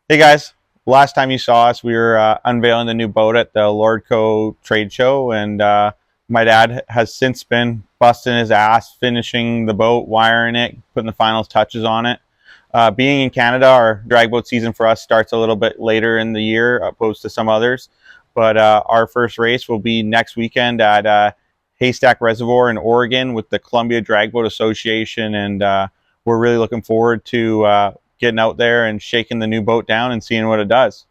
Hey guys, last time you saw us, we were unveiling the new boat at the Lordco trade show, and my dad has since been busting his ass finishing the boat, wiring it, putting the final touches on it. Being in Canada, our drag boat season for us starts a little bit later in the year opposed to some others, but our first race will be next weekend at Haystack Reservoir in Oregon with the Columbia Drag Boat Association, and we're really looking forward to getting out there and shaking the new boat down and seeing what it does.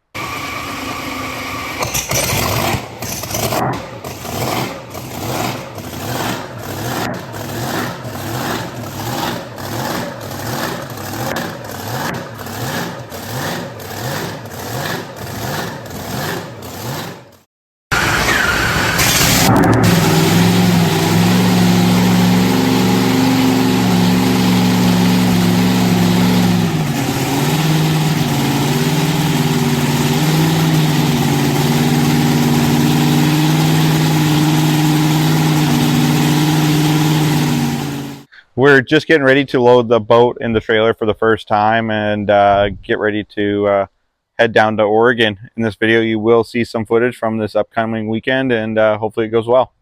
We're just getting ready to load the boat in the trailer for the first time and get ready to head down to Oregon. In this video, you will see some footage from this upcoming weekend, and hopefully it goes well.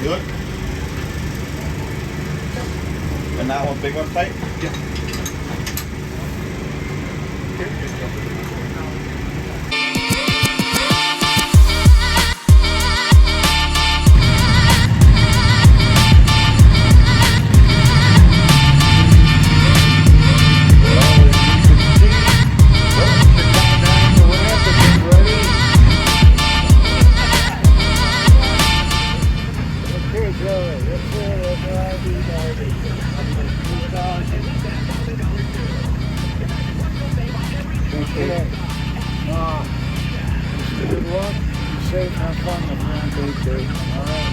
Good. And that one, big one tight? Yeah. Good luck, be safe, have fun, my friend. All right.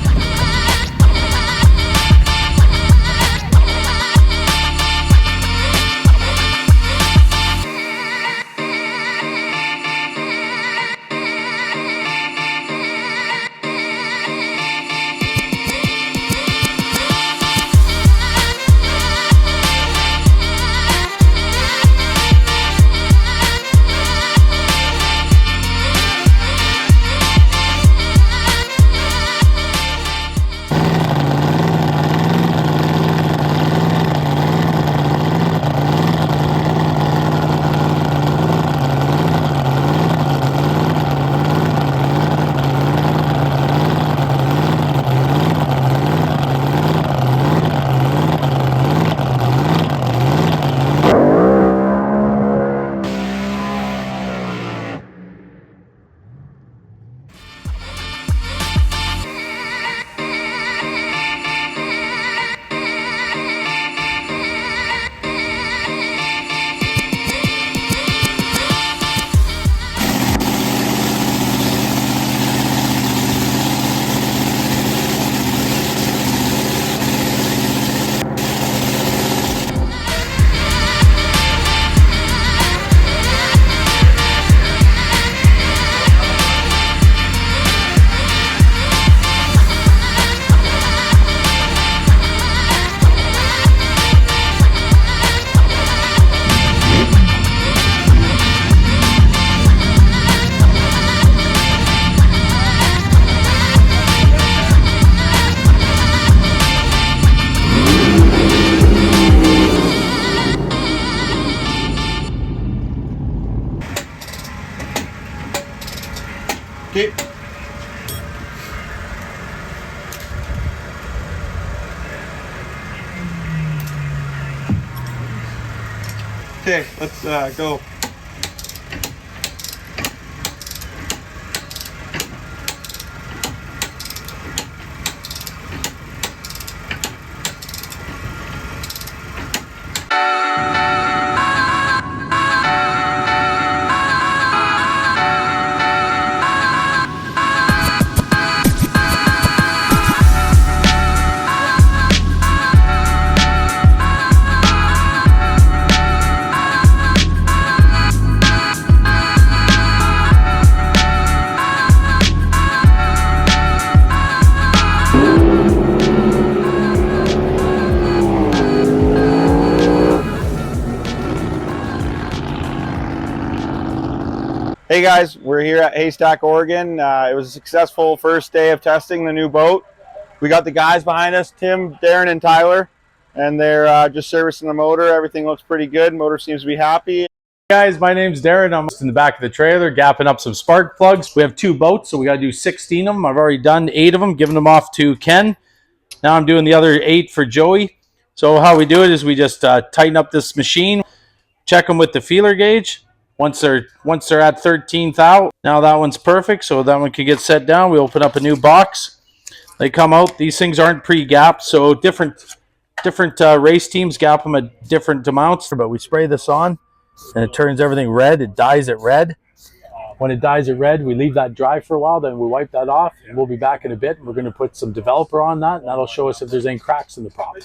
Okay. Okay, let's go. Hey guys, we're here at Haystack, Oregon. It was a successful first day of testing the new boat. We got the guys behind us, Tim, Darren, and Tyler, and they're just servicing the motor. Everything looks pretty good. Motor seems to be happy. Guys, my name's Darren. I'm in the back of the trailer gapping up some spark plugs. We have 2 boats, so we got to do 16 of them. I've already done 8 of them, giving them off to Ken. Now I'm doing the other 8 for Joey. So how we do it is we just tighten up this machine, check them with the feeler gauge. Once they're at 13 thou, now that one's perfect, so that one can get set down. We open up a new box. They come out. These things aren't pre-gapped, so different race teams gap them at different amounts. But we spray this on, and it turns everything red. It dyes it red. When it dyes it red, we leave that dry for a while. Then we wipe that off, and we'll be back in a bit. We're going to put some developer on that, and that'll show us if there's any cracks in the prop.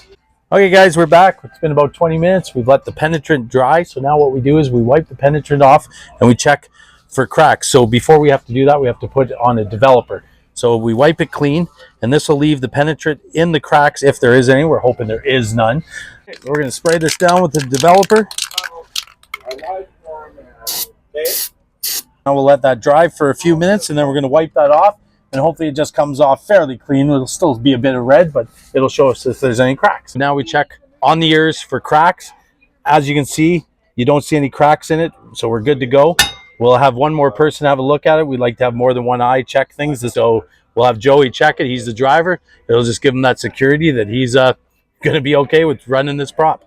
Okay, guys, we're back. It's been about 20 minutes. We've let the penetrant dry. So now what we do is we wipe the penetrant off, and we check for cracks. So before we have to do that, we have to put on a developer. So we wipe it clean, and this will leave the penetrant in the cracks if there is any. We're hoping there is none. We're going to spray this down with the developer. Now we'll let that dry for a few minutes, and then we're going to wipe that off, and hopefully it just comes off fairly clean. It'll still be a bit of red, but it'll show us if there's any cracks. Now we check on the ears for cracks. As you can see, you don't see any cracks in it, so we're good to go. We'll have one more person have a look at it. We'd like to have more than one eye check things, so we'll have Joey check it. He's the driver. It'll just give him that security that he's going to be okay with running this prop.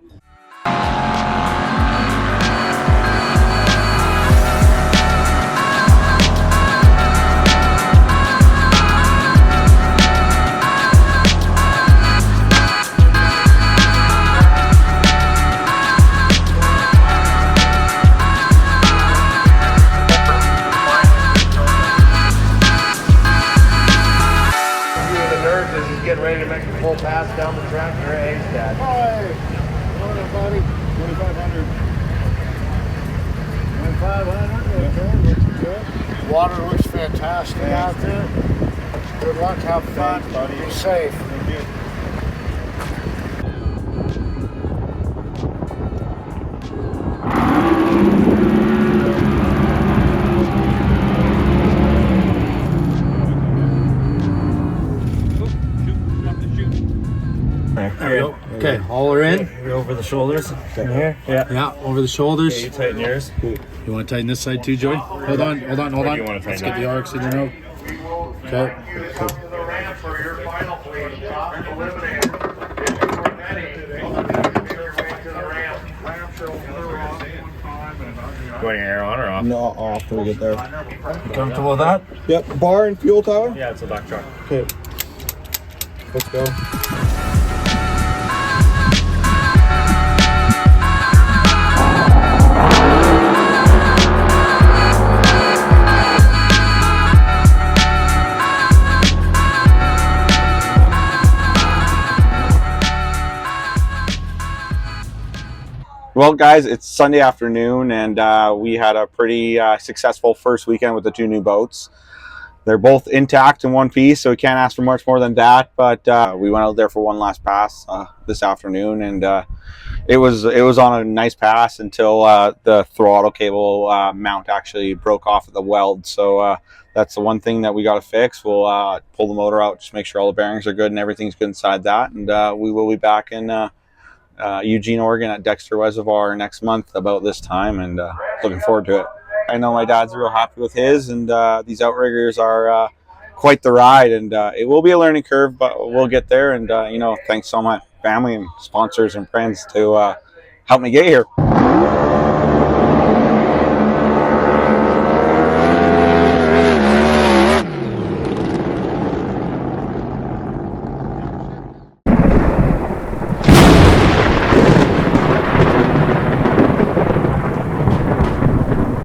Getting ready to make a full pass down the track here at Haystack. Hi! Morning, buddy. 2,500. 2,500? Okay, looks good. Water looks fantastic out there. Good luck, have fun, buddy. Be safe. Thank you. Okay, haul her in. You're over the shoulders. In here? Yeah, over the shoulders. Okay, you tighten yours. You want to tighten this side too, Joey? Hold on. You want to Let's tighten get the oxygen out. Okay. You want your air on or off? No, off till we get there. You comfortable with that? Yep. Bar and fuel, Tyler? Yeah, it's a back truck. Okay. Let's go. Well, guys, it's Sunday afternoon, and we had a pretty successful first weekend with the 2 new boats. They're both intact in one piece, so we can't ask for much more than that. But we went out there for one last pass this afternoon, and it was on a nice pass until the throttle cable mount actually broke off at the weld. So that's the one thing that we got to fix. We'll pull the motor out, just make sure all the bearings are good and everything's good inside that, and we will be back in Eugene, Oregon at Dexter Reservoir next month about this time, and looking forward to it. I know my dad's real happy with his, and these outriggers are quite the ride, and it will be a learning curve, but we'll get there. And thanks so much, family and sponsors and friends, to help me get here.